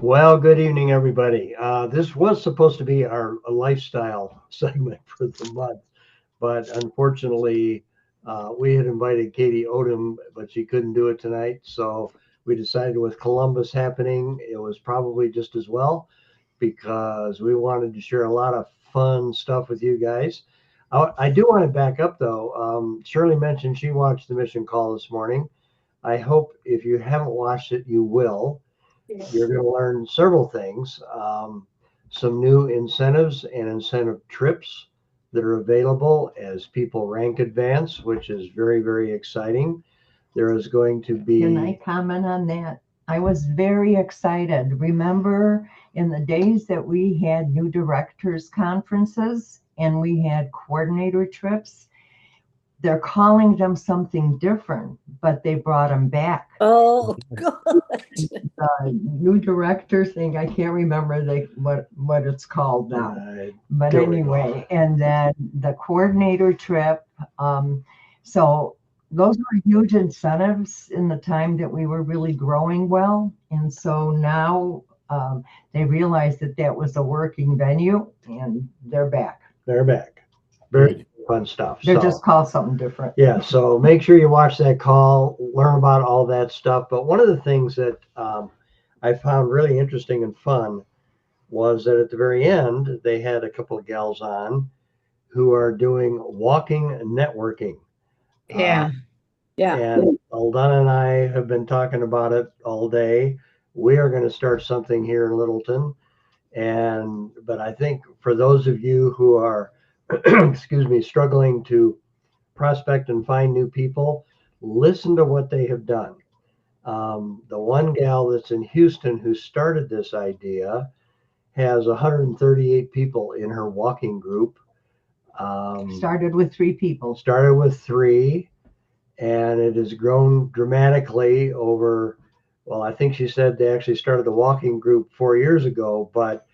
Well, good evening, everybody. This was supposed to be our lifestyle segment for the month, but unfortunately, we had invited Katie Odom, but she couldn't do it tonight. So we decided with Columbus happening, it was probably just as well because we wanted to share a lot of fun stuff with you guys. I do want to back up though. Shirley mentioned she watched the mission call this morning. I hope if you haven't watched it, you will. You're going to learn several things, some new incentives and incentive trips that are available as people rank advance, which is very, very exciting. There is going to Can I be, comment on that? I was very excited. Remember in the days that we had new directors conferences and we had coordinator trips, they're calling them something different, but they brought them back. Oh, good. The new director thing, I can't remember what it's called now. But don't anyway, and then the coordinator trip. So those were huge incentives in the time that we were really growing well. And so now they realized that that was a working venue and they're back. they're back. Very fun stuff. They're So, just called something different. yeah, so make sure you watch that call, learn about all that stuff. But one of the things that I found really interesting and fun was that at the very end, they had a couple of gals on who are doing walking networking. Yeah. Yeah. And Aldana and I have been talking about it all day. We are going to start something here in Littleton. But I think for those of you who are, excuse me, struggling to prospect and find new people, listen to what they have done. The one gal that's in Houston who started this idea has 138 people in her walking group. Started with 3 people. Started with 3, and it has grown dramatically over. Well, I think she said they actually started the walking group 4 years ago, but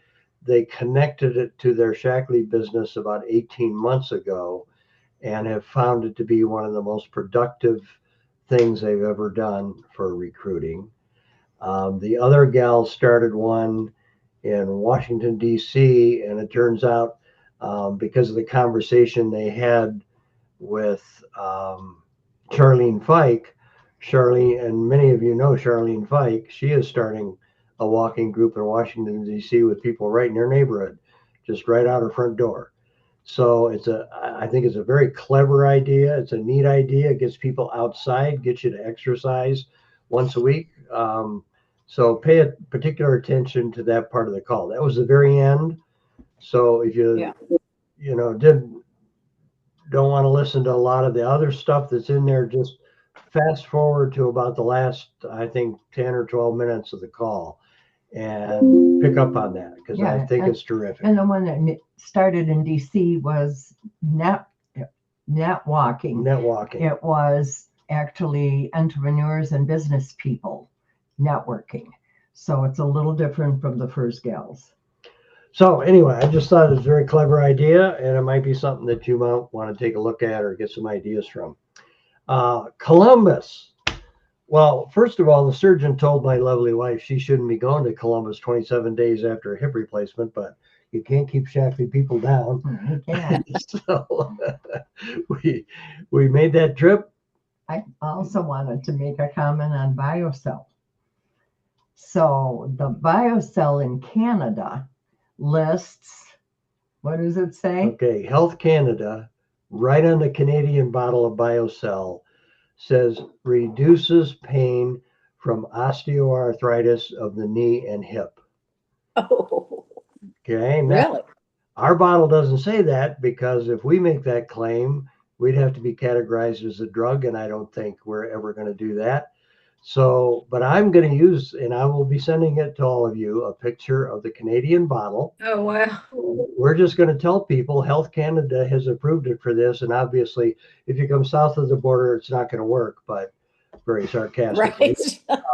they connected it to their Shackley business about 18 months ago and have found it to be one of the most productive things they've ever done for recruiting. The other gal started one in Washington, D.C., and it turns out because of the conversation they had with Charlene Fike, Charlene, and many of you know Charlene Fike, she is starting a walking group in Washington, D.C. with people right in their neighborhood, just right out her front door. So I think it's a very clever idea. It's a neat idea. It gets people outside, gets you to exercise once a week. So pay a particular attention to that part of the call. That was the very end. So if you don't want to listen to a lot of the other stuff that's in there, just fast forward to about the last, I think, 10 or 12 minutes of the call and pick up on that because I think it's terrific. And the one that started in DC was net walking. Net walking. It was actually entrepreneurs and business people networking. So it's a little different from the first gals. So anyway, I just thought it was a very clever idea, and it might be something that you might want to take a look at or get some ideas from. Columbus. Well, first of all, the surgeon told my lovely wife she shouldn't be going to Columbus 27 days after a hip replacement, but you can't keep Shackley people down. You can't. So we made that trip. I also wanted to make a comment on BioCell. So the BioCell in Canada lists, what does it say? Okay, Health Canada, right on the Canadian bottle of BioCell, says reduces pain from osteoarthritis of the knee and hip. Oh, okay. Now, really? Our bottle doesn't say that because if we make that claim, we'd have to be categorized as a drug, and I don't think we're ever going to do that. So, but I'm going to use, and I will be sending it to all of you, a picture of the Canadian bottle. Oh, wow. We're just going to tell people Health Canada has approved it for this. And obviously, if you come south of the border, it's not going to work, but very sarcastically.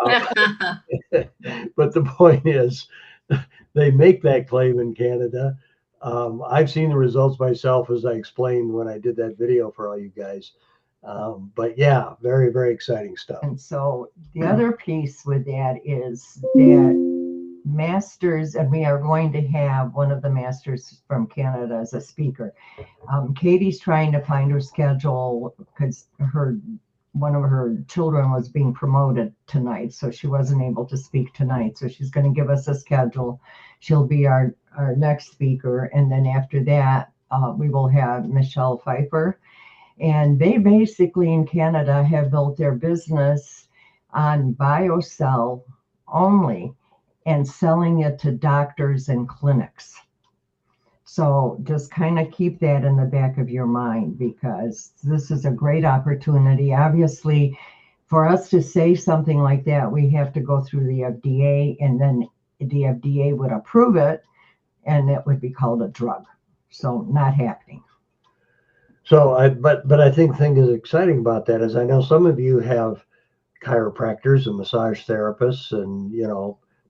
Right. But the point is, they make that claim in Canada. I've seen the results myself, as I explained when I did that video for all you guys. But yeah, very, very exciting stuff. And so the other piece with that is that masters, and we are going to have one of the masters from Canada as a speaker. Katie's trying to find her schedule because one of her children was being promoted tonight, so she wasn't able to speak tonight. So she's going to give us a schedule. She'll be our next speaker, and then after that, we will have Michelle Pfeiffer. And they basically in Canada have built their business on BioCell only and selling it to doctors and clinics. So just kind of keep that in the back of your mind, because this is a great opportunity. Obviously, for us to say something like that, we have to go through the FDA, and then the FDA would approve it, and it would be called a drug. So not happening. So but I think the thing is exciting about that is I know some of you have chiropractors and massage therapists and,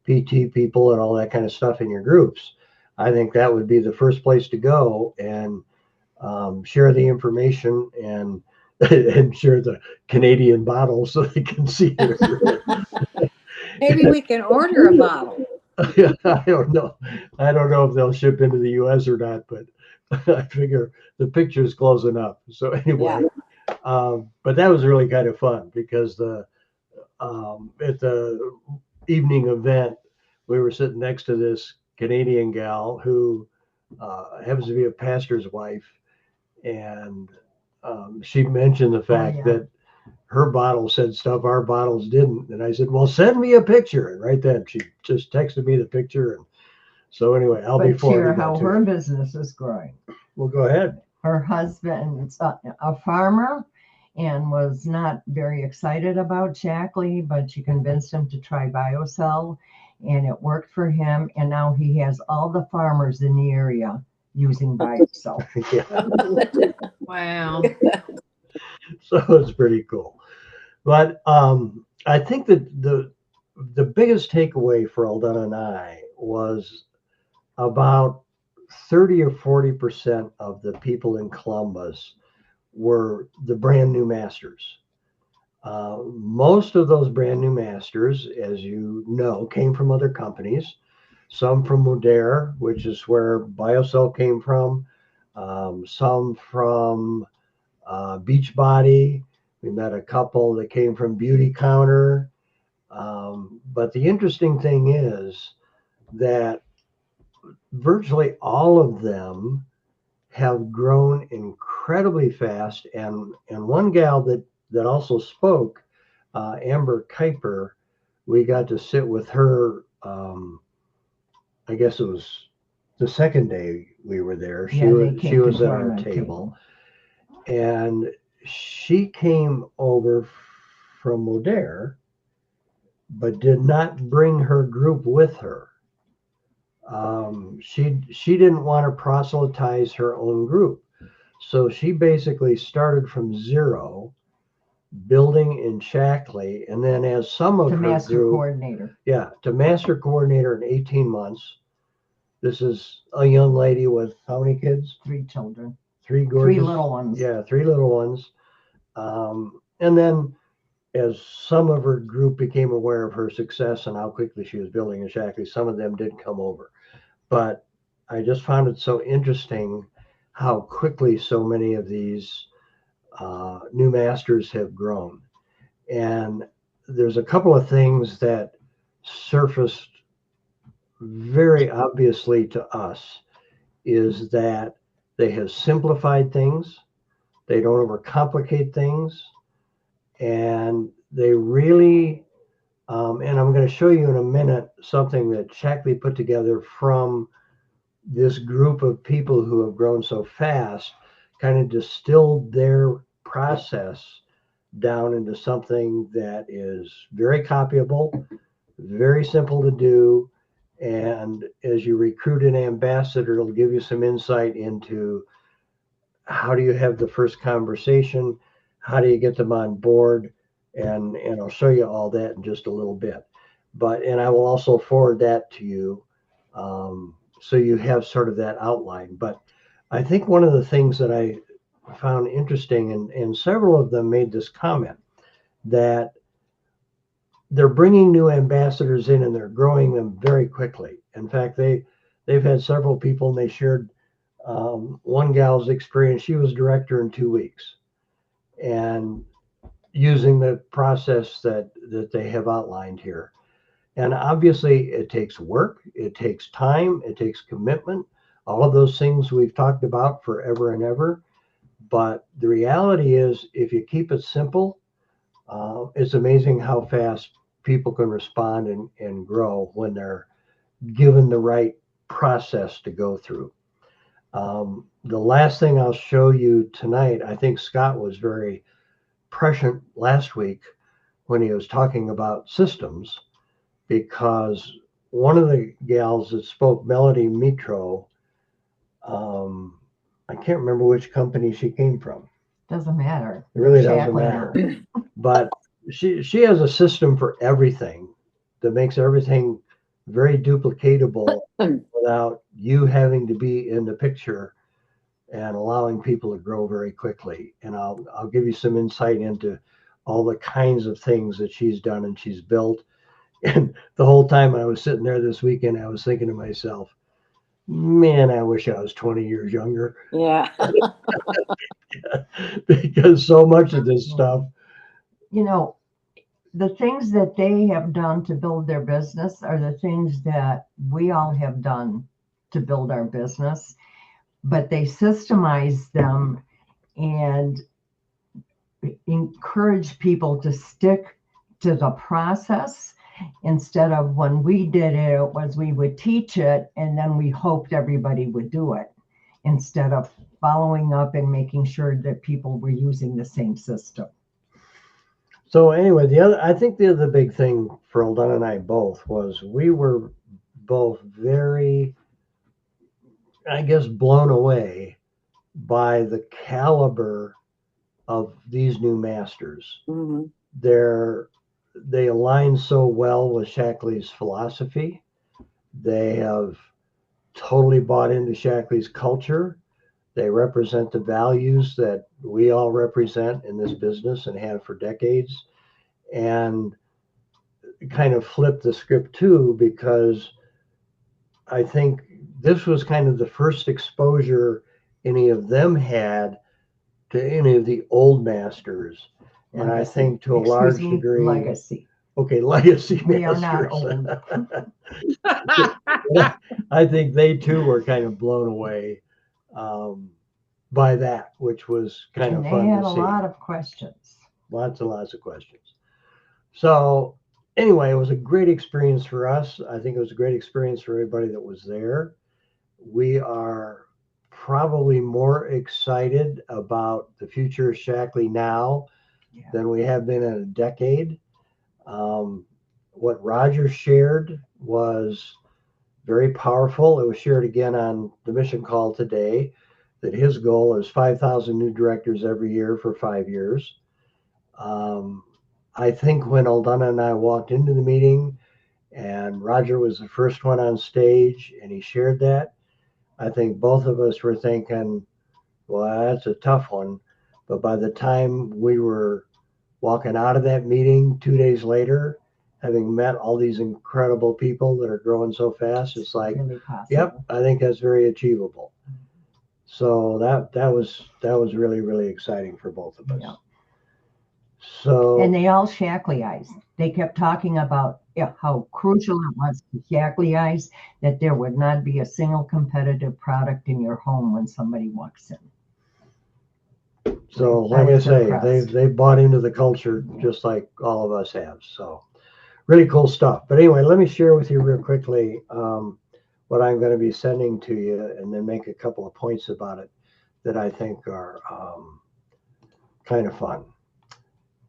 PT people and all that kind of stuff in your groups. I think that would be the first place to go and share the information and and share the Canadian bottle so they can see it. Maybe we can order a bottle. I don't know. I don't know if they'll ship into the U.S. or not, but I figure the picture's close enough. So anyway, but that was really kind of fun because at the evening event, we were sitting next to this Canadian gal who happens to be a pastor's wife, and she mentioned the fact that her bottle said stuff our bottles didn't. And I said, well, send me a picture. And right then she just texted me the picture. And so anyway, I'll be forwarding how her business is growing. Well, go ahead. Her husband's a farmer and was not very excited about Shackley, but she convinced him to try BioCell, and it worked for him. And now he has all the farmers in the area using BioCell. Wow. So it's pretty cool. But I think that the biggest takeaway for Aldana and I was about 30 or 40% of the people in Columbus were the brand new masters. Most of those brand new masters, as you know, came from other companies. Some from Modere, which is where BioCell came from. Some from Beachbody. We met a couple that came from Beauty Counter. But the interesting thing is that virtually all of them have grown incredibly fast. And one gal that also spoke, Amber Kuiper, we got to sit with her. I guess it was the second day we were there. She was at our table. And she came over from Modere, but did not bring her group with her. She didn't want to proselytize her own group. So she basically started from zero, building in Shackley, and then as some of her master group, coordinator. Yeah, to master coordinator in 18 months. This is a young lady with how many kids? 3 children. 3 gorgeous. 3 little ones. Yeah, 3 little ones. And then as some of her group became aware of her success and how quickly she was building in Shackley, some of them did come over. But I just found it so interesting how quickly so many of these new masters have grown. And there's a couple of things that surfaced very obviously to us is that they have simplified things. They don't overcomplicate things. And they really, and I'm going to show you in a minute something that Shackley put together from this group of people who have grown so fast, kind of distilled their process down into something that is very copyable, very simple to do. And as you recruit an ambassador, it'll give you some insight into how do you have the first conversation, how do you get them on board, and I'll show you all that in just a little bit. And I will also forward that to you, so you have sort of that outline. But I think one of the things that I found interesting, and several of them made this comment, that they're bringing new ambassadors in and they're growing them very quickly. In fact, they've had several people and they shared one gal's experience. She was director in 2 weeks, and using the process that they have outlined here. And obviously, it takes work, it takes time, it takes commitment. All of those things we've talked about forever and ever. But the reality is, if you keep it simple, it's amazing how fast people can respond and grow when they're given the right process to go through. The last thing I'll show you tonight, I think Scott was very prescient last week when he was talking about systems, because one of the gals that spoke, Melody Mitro, I can't remember which company she came from. Doesn't matter. It really doesn't Shackley matter. now. But she has a system for everything that makes everything very duplicatable without you having to be in the picture, and allowing people to grow very quickly. And I'll give you some insight into all the kinds of things that she's done and she's built. And the whole time I was sitting there this weekend, I was thinking to myself, man, I wish I was 20 years younger. Yeah. Because so much of this stuff, You know, the things that they have done to build their business are the things that we all have done to build our business, but they systemize them and encourage people to stick to the process. Instead of when we did it, it was we would teach it and then we hoped everybody would do it, instead of following up and making sure that people were using the same system. So anyway, I think the other big thing for Eldon and I both was we were both very, I guess, blown away by the caliber of these new masters. hmm They align so well with Shackley's philosophy. They have totally bought into Shackley's culture. They represent the values that we all represent in this business and have for decades. And kind of flip the script too, because I think this was kind of the first exposure any of them had to any of the old masters. And I think to a large degree, legacy. Okay, legacy We are masters. not old. I think they too were kind of blown away by that, which was kind And of they fun had to a see. lot of questions. Lots and lots of questions. So anyway, it was a great experience for us. I think it was a great experience for everybody that was there. We are probably more excited about the future of Shackley now than we have been in a decade. What Roger shared was very powerful. It was shared again on the mission call today, that his goal is 5,000 new directors every year for 5 years. I think when Aldana and I walked into the meeting and Roger was the first one on stage and he shared that, I think both of us were thinking, well, that's a tough one. But by the time we were walking out of that meeting 2 days later, having met all these incredible people that are growing so fast, it's like, Really possible. yep, I think that's very achievable. So that was really, really exciting for both of us. Yeah. So And they all Shackleyized. They kept talking about how crucial it was to Shackleyized, that there would not be a single competitive product in your home when somebody walks in. So, I like I was say, impressed. they bought into the culture just like all of us have. So, really cool stuff. But anyway, let me share with you real quickly what I'm going to be sending to you, and then make a couple of points about it that I think are kind of fun.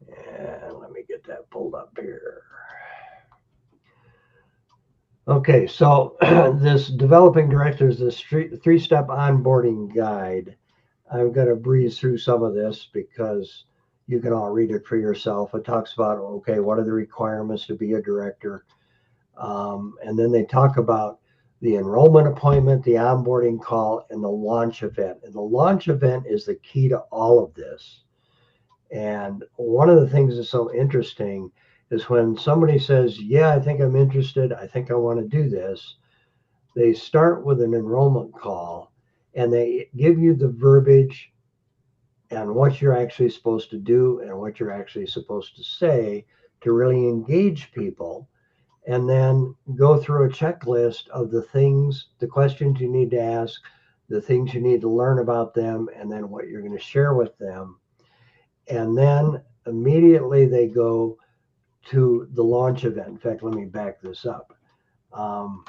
And let me get that pulled up here. Okay, so this developing directors, this three-step onboarding guide. I'm going to breeze through some of this because you can all read it for yourself. It talks about, okay, what are the requirements to be a director? And then they talk about the enrollment appointment, the onboarding call, and the launch event. And the launch event is the key to all of this. And one of the things that's so interesting is when somebody says, yeah, I think I'm interested, I think I want to do this, they start with an enrollment call and they give you the verbiage and what you're actually supposed to do and what you're actually supposed to say to really engage people, and then go through a checklist of the things, the questions you need to ask, the things you need to learn about them, and then what you're going to share with them. And then immediately they go to the launch event. In fact, let me back this up. Um,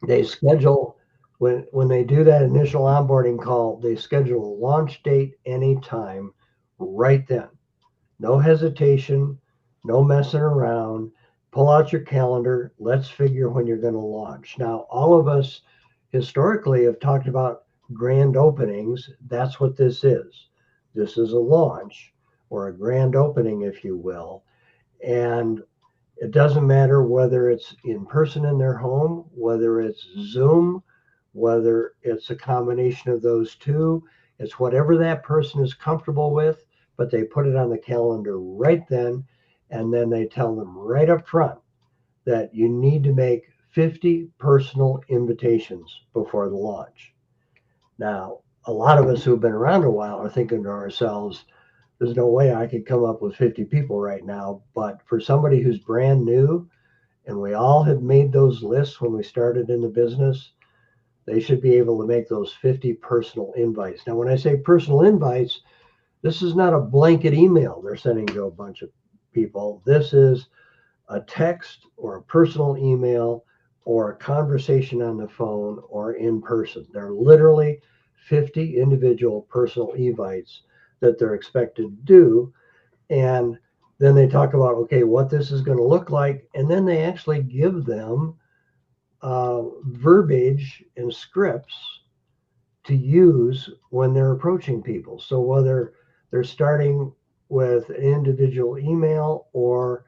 they schedule, when they do that initial onboarding call, they schedule a launch date anytime right then. No hesitation, no messing around. Pull out your calendar. Let's figure when you're going to launch. Now, all of us historically have talked about grand openings. That's what this is. This is a launch or a grand opening, if you will. And it doesn't matter whether it's in person in their home, whether it's Zoom, whether it's a combination of those two. It's whatever that person is comfortable with, but they put it on the calendar right then. And then they tell them right up front that you need to make 50 personal invitations before the launch. Now, a lot of us who've been around a while are thinking to ourselves, there's no way I could come up with 50 people right now. But for somebody who's brand new, and we all have made those lists when we started in the business, they should be able to make those 50 personal invites. Now, when I say personal invites, this is not a blanket email they're sending to a bunch of people. This is a text or a personal email or a conversation on the phone or in person. They're literally 50 individual personal invites that they're expected to do. And then they talk about, okay, what this is going to look like. And then they actually give them verbiage and scripts to use when they're approaching people. So whether they're starting with an individual email or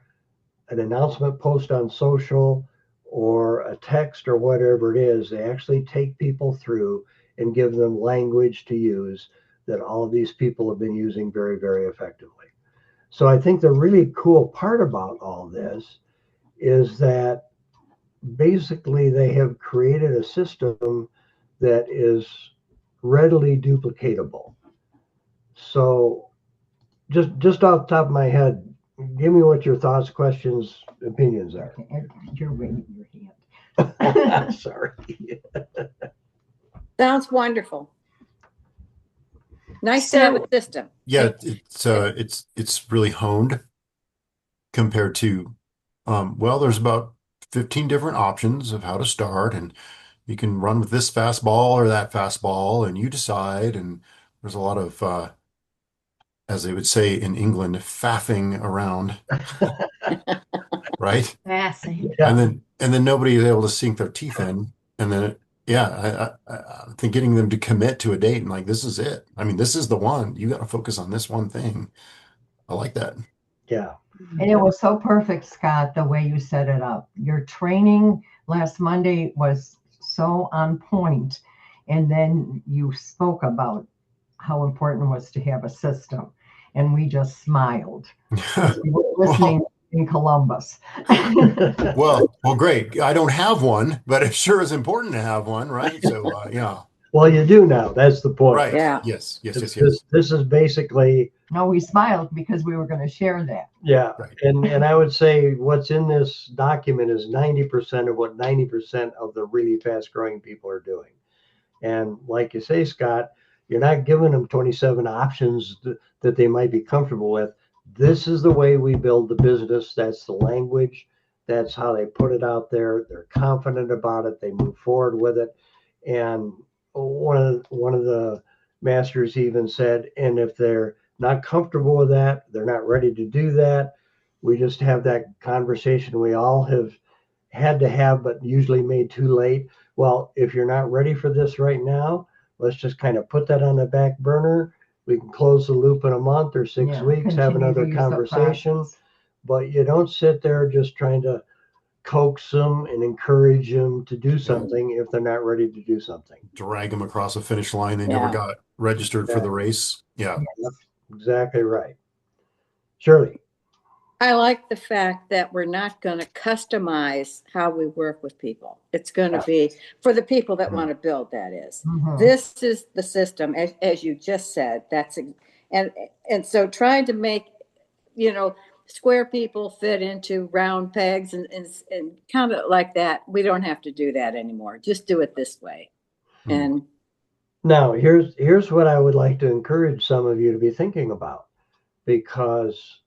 an announcement post on social or a text or whatever it is, they actually take people through and give them language to use that all of these people have been using very, very effectively. So I think the really cool part about all this is that basically they have created a system that is readily duplicatable. So just off the top of my head, give me what your thoughts, questions, opinions are. You're raising your hand. Sorry. Sounds wonderful. Nice to have a system. Yeah, it's really honed compared to well, there's about 15 different options of how to start, and you can run with this fastball or that fastball, and you decide. And there's a lot of as they would say in England, faffing around, right? Faffing. Yeah. And then nobody is able to sink their teeth in, and then I think getting them to commit to a date and like, this is it. I mean, this is the one. You got to focus on this one thing. I like that. Yeah. And it was so perfect, Scott, the way you set it up. Your training last Monday was so on point. And then you spoke about how important it was to have a system. And we just smiled. We were listening in Columbus. well, great. I don't have one, but it sure is important to have one, right? So, yeah. Well, you do now. That's the point. Right. Yeah. Yes. This is basically. No, we smiled because we were going to share that. Yeah. Right. And I would say what's in this document is 90% of what 90% of the really fast growing people are doing. And like you say, Scott, you're not giving them 27 options that they might be comfortable with. This is the way we build the business. That's the language. That's how they put it out there. They're confident about it. They move forward with it. And one of the masters even said, and if they're not comfortable with that, they're not ready to do that, we just have that conversation we all have had to have, but usually made too late. Well, if you're not ready for this right now, let's just kind of put that on the back burner. We can close the loop in a month or 6 weeks, have another conversation. But you don't sit there just trying to coax them and encourage them to do something if they're not ready to do something. Drag them across a finish line. They never got registered for the race. Yeah. Yep, exactly right. Shirley. I like the fact that we're not going to customize how we work with people. It's going to be for the people that want to build, that is. Mhm. This is the system, as you just said. And so trying to make, square people fit into round pegs and kind of like that. We don't have to do that anymore. Just do it this way. And Now, here's what I would like to encourage some of you to be thinking about, because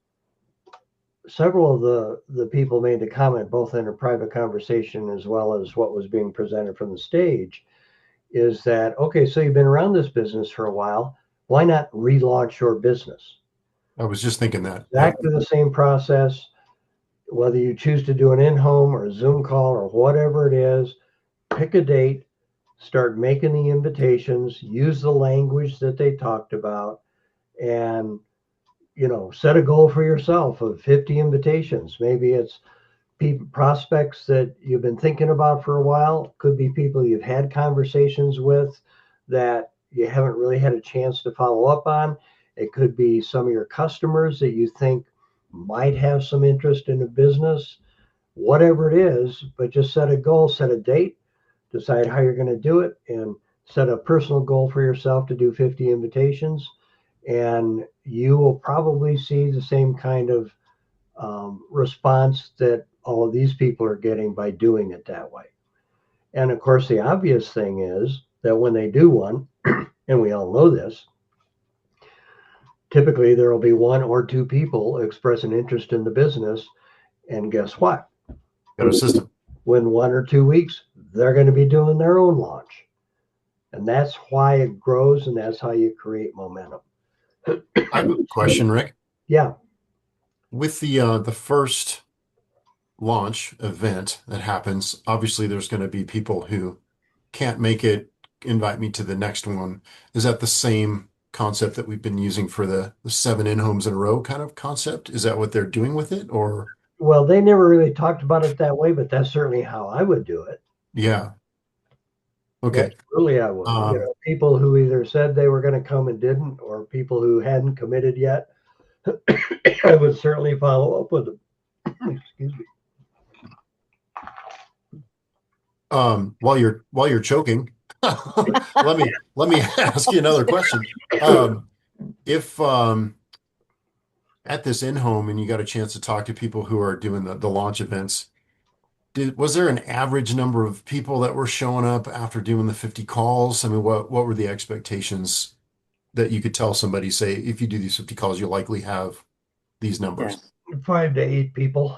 several of the people made the comment, both in a private conversation as well as what was being presented from the stage, is that, okay, so you've been around this business for a while. Why not relaunch your business? I was just thinking that. Exactly the same process, whether you choose to do an in-home or a Zoom call or whatever it is, pick a date, start making the invitations, use the language that they talked about, and set a goal for yourself of 50 invitations. Maybe it's people, prospects that you've been thinking about for a while. Could be people you've had conversations with that you haven't really had a chance to follow up on. It could be some of your customers that you think might have some interest in a business, whatever it is, but just set a goal, set a date, decide how you're going to do it, and set a personal goal for yourself to do 50 invitations. And you will probably see the same kind of response that all of these people are getting by doing it that way. And of course, the obvious thing is that when they do one, and we all know this, typically there will be one or two people express an interest in the business. And guess what? Got a system. When 1 or 2 weeks, they're going to be doing their own launch. And that's why it grows, and that's how you create momentum. I have a question, Rick. Yeah. With the first launch event that happens, obviously there's going to be people who can't make it, invite me to the next one. Is that the same concept that we've been using for the 7 in-homes in a row kind of concept? Is that what they're doing with it, or? Well, they never really talked about it that way, but that's certainly how I would do it. Yeah. Okay. Absolutely, I would. People who either said they were going to come and didn't, or people who hadn't committed yet, I would certainly follow up with them. Excuse me. While you're choking, let me ask you another question. If at this in-home and you got a chance to talk to people who are doing the launch events, was there an average number of people that were showing up after doing the 50 calls? I mean, what were the expectations that you could tell somebody, say, if you do these 50 calls, you'll likely have these numbers? 5 to 8 people.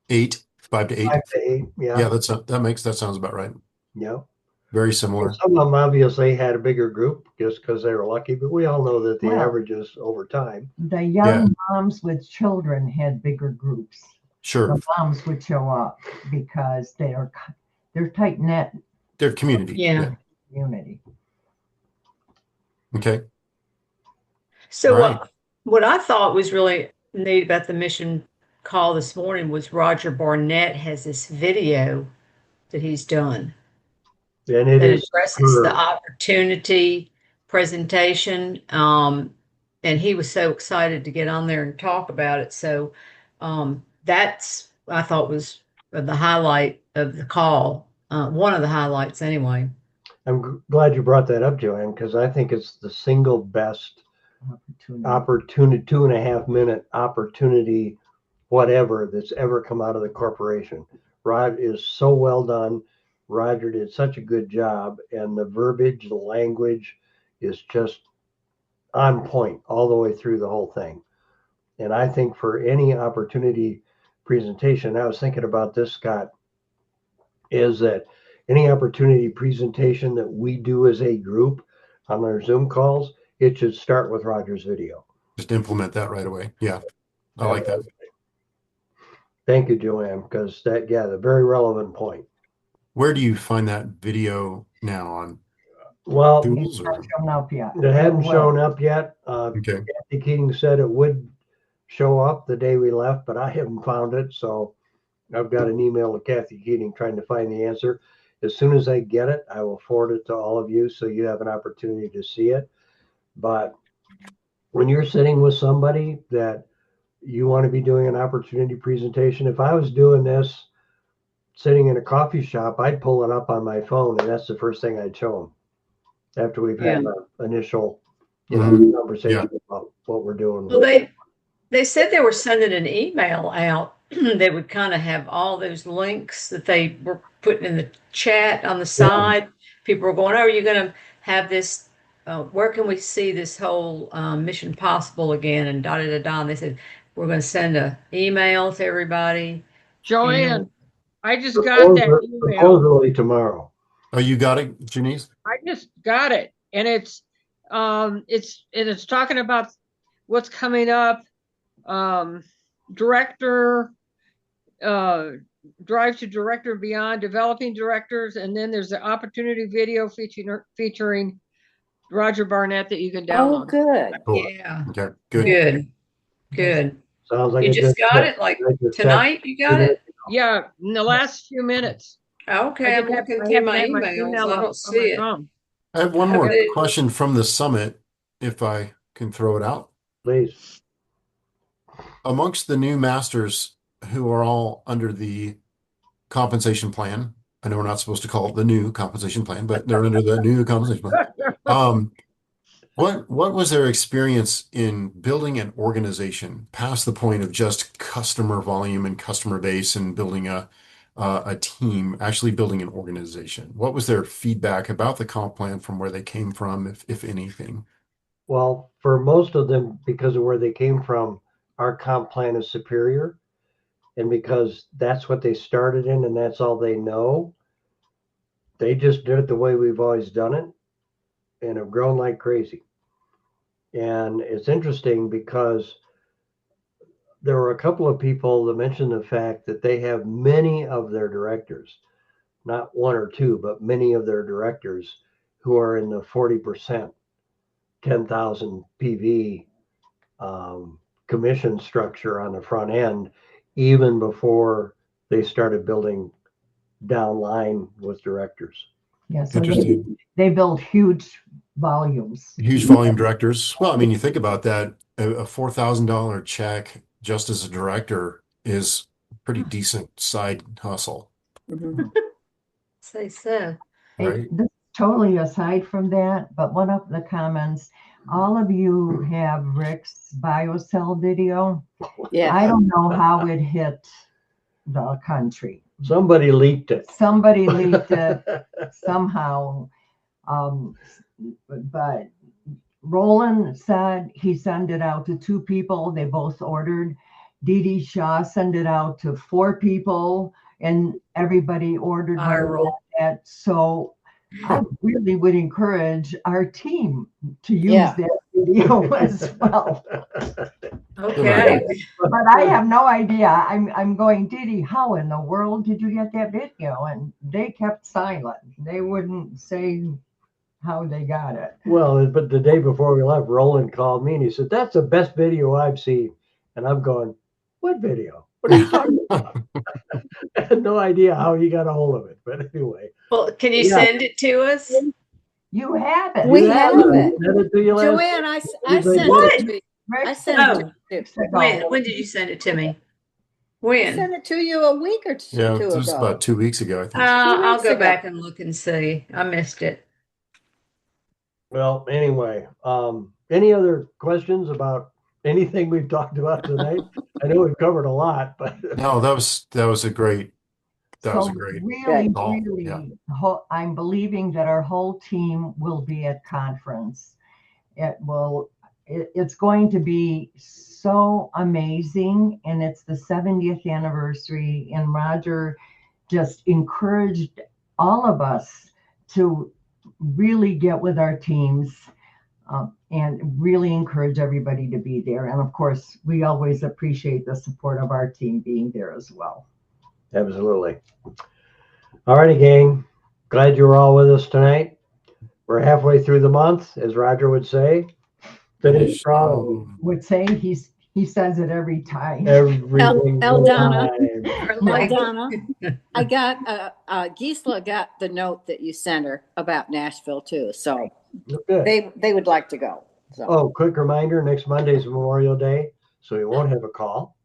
5 to 8. 5 to 8. Yeah. Yeah, that sounds about right. Yeah. Very similar. Some of them obviously had a bigger group just because they were lucky, but we all know that the average is over time. The young moms with children had bigger groups. Sure. The moms would show up because they're tight knit. They're community. Yeah. Community. Okay. So what I thought was really neat about the mission call this morning was Roger Barnett has this video that he's done. And it addresses the opportunity presentation. And he was so excited to get on there and talk about it. So that's, I thought, was the highlight of the call. One of the highlights anyway. I'm glad you brought that up, Joanne, because I think it's the single best opportunity 2.5 minute opportunity, whatever, that's ever come out of the corporation. Rod is so well done. Roger did such a good job, and the verbiage, the language is just on point all the way through the whole thing. And I think for any opportunity presentation, I was thinking about this, Scott, is that any opportunity presentation that we do as a group on our Zoom calls, it should start with Roger's video. Just implement that right away. Yeah, I like that. Thank you, Joanne, because that, the very relevant point. Where do you find that video now on? Well, It's not shown up yet. It hadn't shown up yet. Okay. Kathy Keating said it would show up the day we left, but I haven't found it. So I've got an email to Kathy Keating trying to find the answer. As soon as I get it, I will forward it to all of you so you have an opportunity to see it. But when you're sitting with somebody that you want to be doing an opportunity presentation. If I was doing this sitting in a coffee shop, I'd pull it up on my phone, and that's the first thing I'd show them after we've had an initial, conversation about what we're doing. Well, they said they were sending an email out that would kind of have all those links that they were putting in the chat on the side. People were going, "Oh, are you going to have this? Where can we see this whole Mission Possible again?" And da da da da. And they said we're going to send an email to everybody. Joanne, I just got that email. Supposedly tomorrow. Oh, you got it, Janice? I just got it, and it's talking about what's coming up. Director, Drive to Director Beyond, developing directors, and then there's the opportunity video featuring Roger Barnett that you can download. Oh, good. Cool. Yeah. Okay, Good. Sounds like You just got it like tonight. You got it. Yeah, in the last few minutes. Okay, I'm looking through my emails. I don't see it. I have one more question from the summit, if I can throw it out. Please. Amongst the new masters who are all under the compensation plan, I know we're not supposed to call it the new compensation plan, but they're under the new compensation plan. What was their experience in building an organization past the point of just customer volume and customer base and building a team, actually building an organization? What was their feedback about the comp plan from where they came from, if anything? Well, for most of them, because of where they came from, our comp plan is superior. And because that's what they started in and that's all they know, they just did it the way we've always done it and have grown like crazy. And it's interesting because there were a couple of people that mentioned the fact that they have many of their directors, not one or two, but many of their directors who are in the 40%, 10,000 PV commission structure on the front end, even before they started building down line with directors. Yeah, so Interesting. they build huge volumes. Huge volume directors. Well, I mean, you think about that, a $4,000 check just as a director is a pretty decent side hustle, Say so. right? This is totally aside from that, but one of the comments, all of you have Rick's BioCell video. Yeah. I don't know how it hit the country. Somebody leaked it. Somebody leaked it somehow. But Roland said he sent it out to 2 people. They both ordered. Dee Dee Shaw sent it out to 4 people, and everybody ordered that. So I really would encourage our team to use that video as well. Okay. But I have no idea. I'm going, Dee Dee, how in the world did you get that video? And they kept silent. They wouldn't say how they got it. Well, but the day before we left, Roland called me and he said, "That's the best video I've seen." And I'm going, "What video? What are you talking about?" I had no idea how he got a hold of it. But anyway. Well, can you send it to us? You have it. We have it. Sent it to you last Joanne, I sent What? it to you. I sent it to you. When did you send it to me? I When? sent it to you a week or two Yeah, ago. it was about 2 weeks ago, I think. I'll go ago. back and look and see. I missed it. Well, anyway, any other questions about anything we've talked about tonight? I know we've covered a lot, but No, that was a great. Really, Yeah. I'm believing that our whole team will be at conference. It's going to be so amazing, and it's the 70th anniversary, and Roger just encouraged all of us to really get with our teams and really encourage everybody to be there. And of course, we always appreciate the support of our team being there as well. absolutely. All righty, gang. Glad you were all with us tonight. We're halfway through the month, as Roger would say. Finish strong. Would say he says it every time. Everything. Eldana. Like- Donna, I got Gisela got the note that you sent her about Nashville too, so Good. they would like to go. So Oh, quick reminder, next Monday is Memorial Day. so you won't have a call.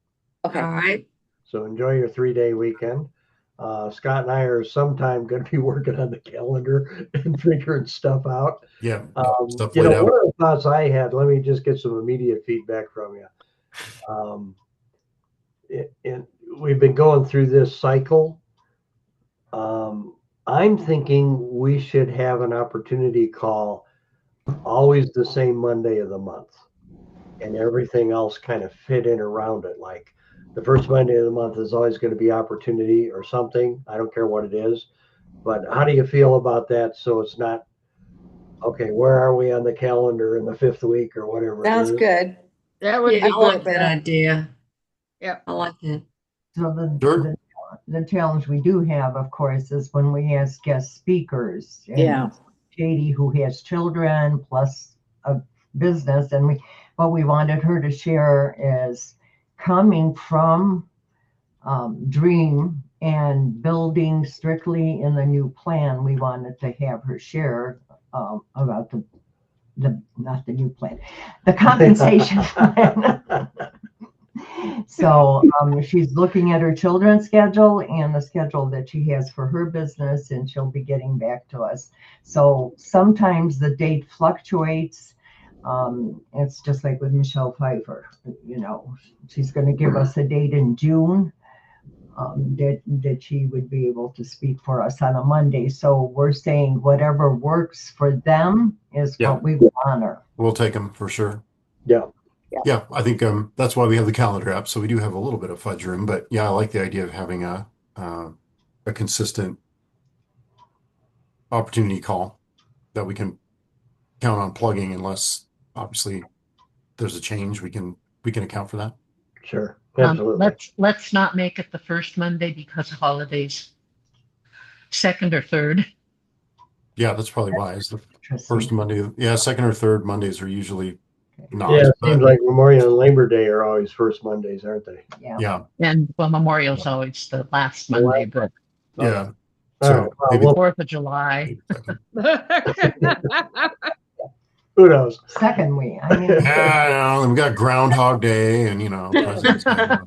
Okay. All right. So enjoy your 3-day weekend. Scott and I are sometime going to be working on the calendar and figuring stuff out. Yeah, stuff You laid know, out. one of the thoughts I had, let me just get some immediate feedback from you. We've been going through this cycle. I'm thinking we should have an opportunity call always the same Monday of the month, and everything else kind of fit in around it. Like the first Monday of the month is always going to be opportunity or something. I don't care what it is. But how do you feel about that? So it's not, okay, where are we on the calendar in the 5th week or whatever it Sounds is? good. That would Yeah, be I like good. that idea. Yep. I like that. So Sure. the challenge we do have, of course, is when we ask guest speakers. And Yeah. Katie, who has children plus a business, and what we wanted her to share is coming from Dream and building strictly in the new plan. We wanted to have her share about the not the new plan, the compensation plan. So she's looking at her children's schedule and the schedule that she has for her business, and she'll be getting back to us. So sometimes the date fluctuates. It's just like with Michelle Pfeiffer. You know, she's going to give us a date in June that she would be able to speak for us on a Monday. So we're saying whatever works for them is Yeah. what we will honor. We'll take them for sure. Yeah. Yeah, I think that's why we have the calendar app. So we do have a little bit of fudge room, but yeah, I like the idea of having a consistent opportunity call that we can count on plugging unless obviously there's a change. We can account for that. Sure. Absolutely. Let's not make it the first Monday because of holidays. Second or third. Yeah, that's probably wise. The Interesting. first Monday, yeah, second or third Mondays are usually not. Yeah, it but seems like Memorial and Labor Day are always first Mondays, aren't they? Yeah. yeah, And well, Memorial's always the last Monday, but yeah. All So right. Well, maybe 4th of July. who knows? Second week. I mean, yeah, I know, we got Groundhog Day and President's Day.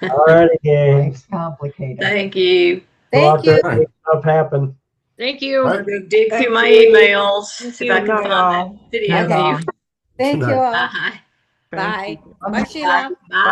All righty, gang. life's complicated. Thank you. Go out Thank there you. and make stuff happen. Thank you. All I'm right. gonna go dig Thank through my you. emails, Thank see if you. I can Night, find all. that video Okay. of you. Thank you all. Bye. Bye. Okay. Bye, Sheila. Bye.